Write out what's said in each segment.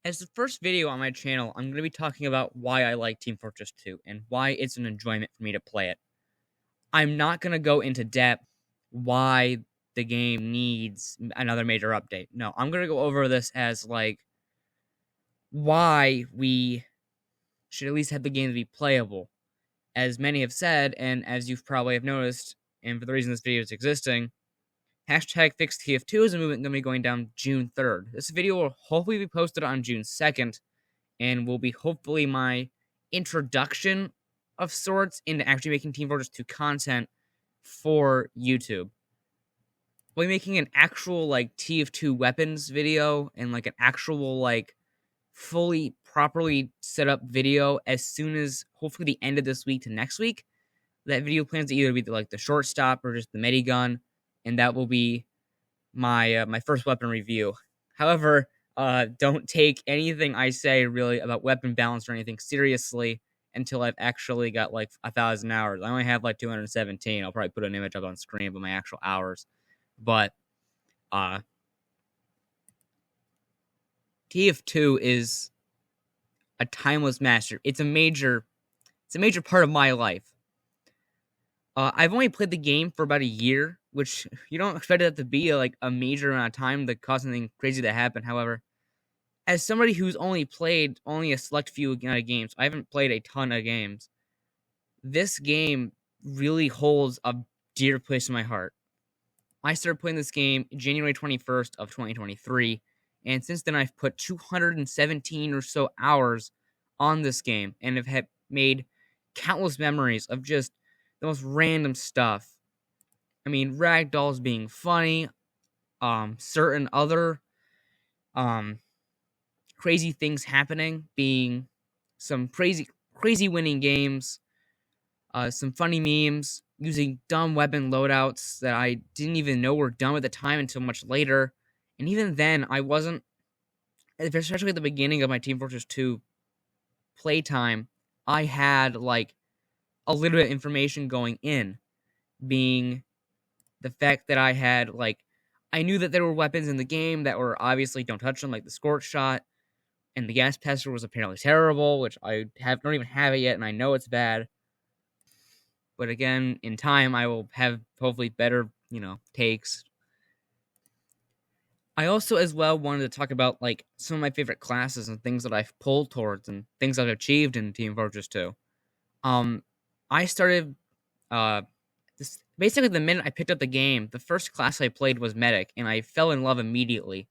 As the first video on my channel, I'm going to be talking about why I like Team Fortress 2 and why it's an enjoyment for me to play it. I'm not going to go into depth why the game needs another major update. No, I'm going to go over this as like why we should at least have the game to be playable. As many have said, and as you've probably have noticed, and for the reason this video is existing, hashtag fix TF2 is a movement going to be going down June 3rd. This video will hopefully be posted on June 2nd, and will be hopefully my introduction of sorts into actually making Team Fortress 2 content for YouTube. We'll be making an actual like TF2 weapons video and like an actual like fully properly set up video as soon as hopefully the end of this week to next week. That video plans to either be like the short stop or just the medi gun, and that will be my first weapon review. However, don't take anything I say really about weapon balance or anything seriously until I've actually got like 1,000 hours. I only have like 217. I'll probably put an image up on screen of my actual hours, but TF2 is a timeless master. It's a major part of my life. I've only played the game for about a year, which you don't expect it to be like a major amount of time to cause something crazy to happen. However, as somebody who's only played only a select few games, I haven't played a ton of games. This game really holds a dear place in my heart. I started playing this game January 21st of 2023, and since then I've put 217 or so hours on this game and have made countless memories of just the most random stuff. I mean, ragdolls being funny, certain other crazy things happening, being some crazy winning games, some funny memes, using dumb weapon loadouts that I didn't even know were dumb at the time until much later. And even then, I wasn't, especially at the beginning of my Team Fortress 2 playtime, I had like a little bit of information going in, being the fact that I knew that there were weapons in the game that were obviously don't touch them, like the Scorch Shot, and the Gas Pester was apparently terrible, which don't even have it yet, and I know it's bad. But again, in time, I will have hopefully better, takes. I also as well wanted to talk about like some of my favorite classes and things that I've pulled towards and things I've achieved in Team Fortress 2. I started this basically the minute I picked up the game. The first class I played was Medic, and I fell in love immediately.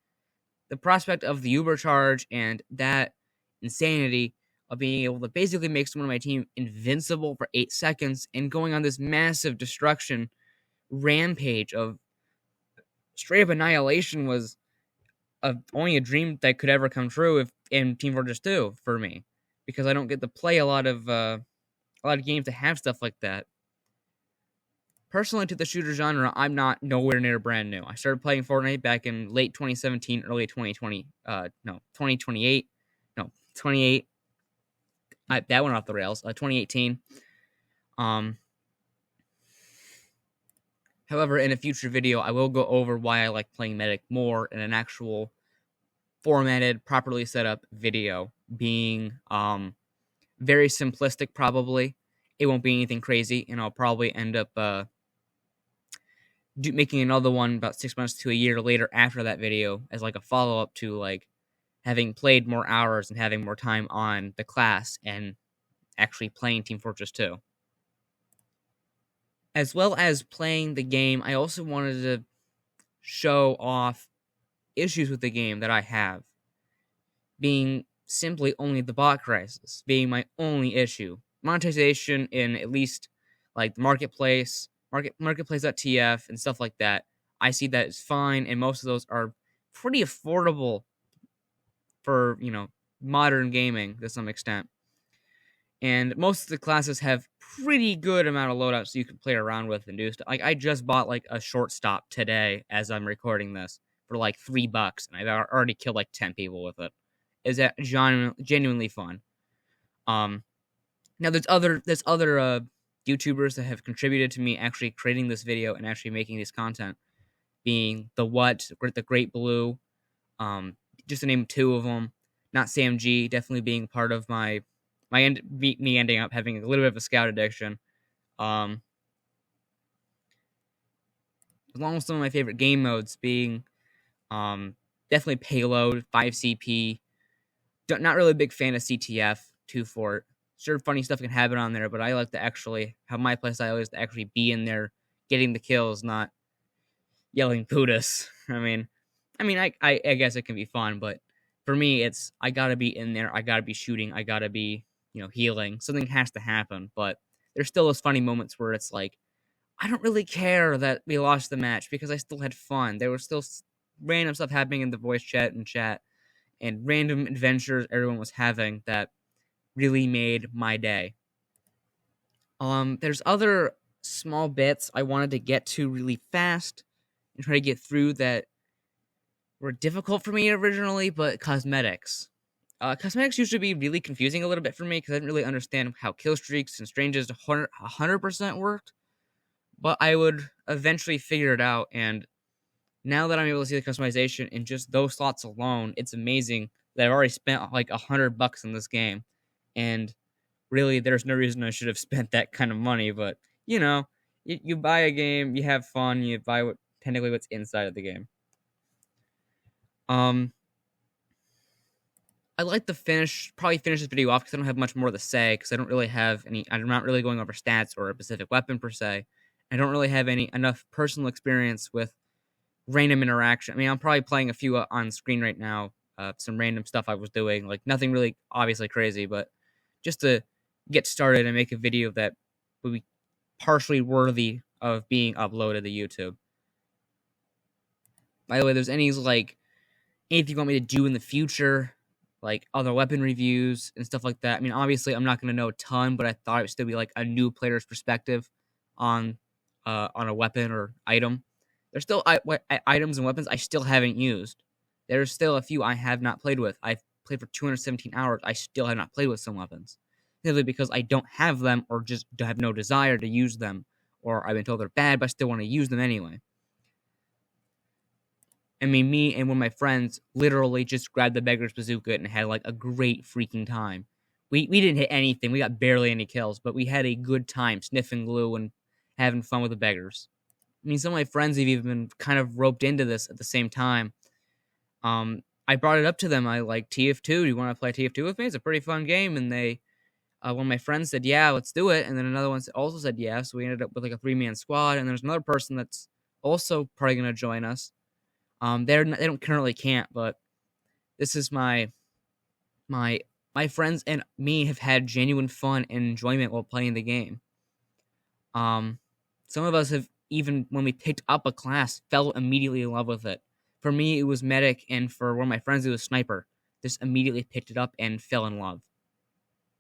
The prospect of the Uber charge and that insanity of being able to basically make someone on my team invincible for 8 seconds and going on this massive destruction rampage of straight up annihilation was only a dream that could ever come true if in Team Fortress 2 for me, because I don't get to play a lot of games that have stuff like that. Personally, to the shooter genre, I'm not nowhere near brand new. I started playing Fortnite back in late 2017, early 2020. 2028. No, 28. That went off the rails. 2018. However, in a future video, I will go over why I like playing Medic more in an actual formatted, properly set up video, being very simplistic. Probably, it won't be anything crazy, and I'll probably end up making another one about 6 months to a year later after that video as like a follow-up to like having played more hours and having more time on the class and actually playing Team Fortress 2. As well as playing the game, I also wanted to show off issues with the game that I have, being simply only the bot crisis being my only issue. Monetization in at least like the marketplace.tf and stuff like that, I see that is fine, and most of those are pretty affordable for modern gaming to some extent. And most of the classes have pretty good amount of loadouts so you can play around with and do stuff. Like I just bought like a shortstop today as I'm recording this for like $3, and I've already killed like 10 people with it. Is that genuinely fun? Now there's other YouTubers that have contributed to me actually creating this video and actually making this content, being the Great Blue, just to name two of them. not SamG, definitely being part of me ending up having a little bit of a scout addiction. Um, along with some of my favorite game modes being definitely Payload, 5CP. Not really a big fan of CTF, 2 Fort. Sure, funny stuff can happen on there, but I like to actually have my playstyle is to actually be in there getting the kills, not yelling Buddhas. I guess it can be fun, but for me, it's I gotta be in there. I gotta be shooting. I gotta be healing. Something has to happen, but there's still those funny moments where it's like I don't really care that we lost the match because I still had fun. There was still random stuff happening in the voice chat and random adventures everyone was having that really made my day. There's other small bits I wanted to get to really fast and try to get through that were difficult for me originally, but cosmetics. Cosmetics used to be really confusing a little bit for me because I didn't really understand how kill streaks and stranges 100% worked, but I would eventually figure it out. And now that I'm able to see the customization in just those slots alone, it's amazing that I've already spent like $100 in this game. And really, there's no reason I should have spent that kind of money. But you buy a game, you have fun, you buy technically what's inside of the game. Um, I'd like to probably finish this video off because I don't have much more to say because I don't really have any. I'm not really going over stats or a specific weapon per se. I don't really have enough personal experience with random interaction. I mean, I'm probably playing a few on screen right now. Some random stuff I was doing, like nothing really obviously crazy, but just to get started and make a video that would be partially worthy of being uploaded to YouTube. By the way, there's anything you want me to do in the future, like other weapon reviews and stuff like that. I mean, obviously, I'm not going to know a ton, but I thought it would still be like a new player's perspective on a weapon or item. There's still items and weapons I still haven't used. There's still a few I have not played with. I've played for 217 hours. I still have not played with some weapons, simply because I don't have them or just have no desire to use them, or I've been told they're bad, but I still want to use them anyway. I mean, me and one of my friends literally just grabbed the beggar's bazooka and had like a great freaking time. We didn't hit anything. We got barely any kills, but we had a good time sniffing glue and having fun with the beggars. I mean, some of my friends have even been kind of roped into this at the same time. I brought it up to them. I like TF2. Do you want to play TF2 with me? It's a pretty fun game. And one of my friends said, "Yeah, let's do it." And then another one also said, "Yeah." So we ended up with like a 3-man squad. And there's another person that's also probably gonna join us. They don't currently can't, but this is my my friends and me have had genuine fun and enjoyment while playing the game. Some of us have even when we picked up a class fell immediately in love with it. For me, it was medic, and for one of my friends, it was sniper. Just immediately picked it up and fell in love.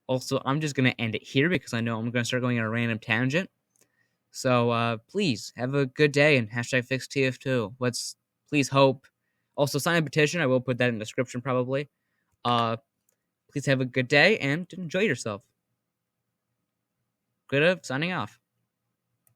Also, I'm just gonna end it here because I know I'm gonna start going on a random tangent. So please have a good day and hashtag fix TF2. Let's please hope. Also sign a petition. I will put that in the description probably. Please have a good day and enjoy yourself. Good signing off.